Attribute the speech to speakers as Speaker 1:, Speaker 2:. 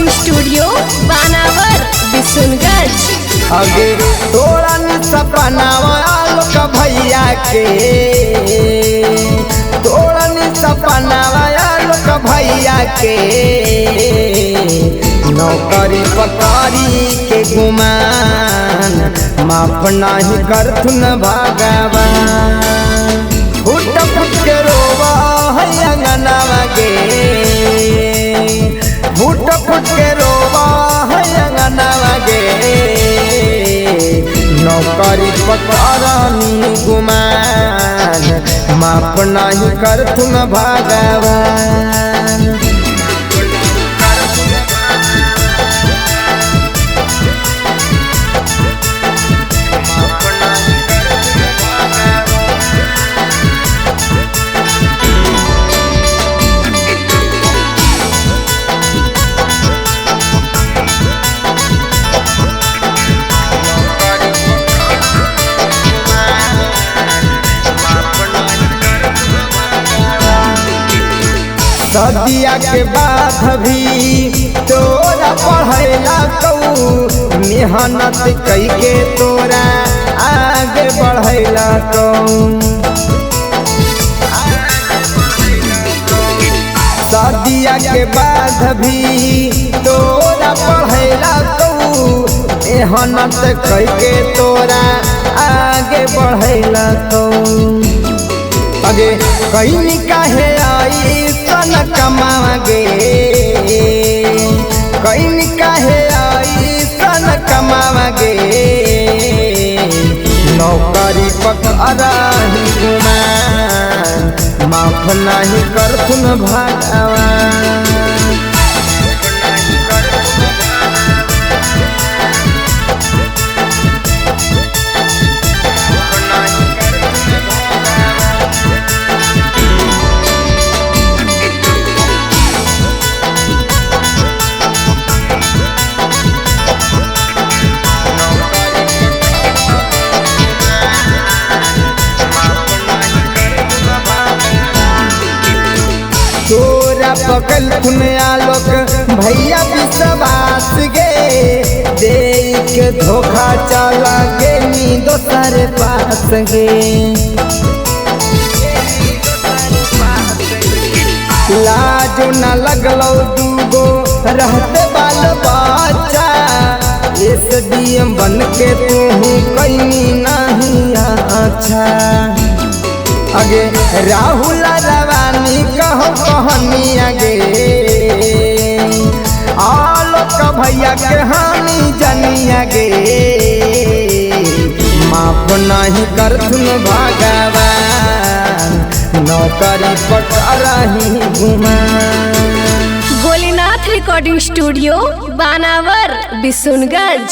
Speaker 1: Recording studio बानावर बिशुनगंज।
Speaker 2: अगे तोड़न सपनावा लोक भैया के, तोड़न सपनावा लोक भैया के, नौकरी पकारी के गुमान माफ नहीं करथुन भगवान। फुट फुट के रोवा है अंगनावा गे, फुट फुट के रोवा है अंगनावा गे, नौकरी पकड़नी गुमान माफ नहीं करथुन भगवान। सदिया के बाद भी तोरा पढ़ैला कऊ, मेहनत कई के तोरा आगे बढ़ैला कऊ। सदिया के बाद भी तोरा पढ़ैला कऊ, मेहनत कई के तोरा आगे बढ़ैला कऊ। अगे कहीं काहे आई सन कमागे, कहीं काहे आई सन कमागे, नौकरी पकड़ही गुमान माफ नहीं करथुन भगवान। तोरा पकल खुन आलोक भैया विश्वास गे, दे के धोखा चला गे नी दोसर पास गे। लाज न लगलो दूगो रहते बाल बच्चा, एसडीएम बन के तू कहीं नहीं अच्छा। अगे राहुल रवानी कहो कहानी आगे, आलोक भैया के हानि जानी आगे, माफ नहीं करथुन भगवान नौकरी पकड़ही गुमान।
Speaker 1: गोलीनाथ रिकॉर्डिंग स्टूडियो बानावर बिशुनगंज।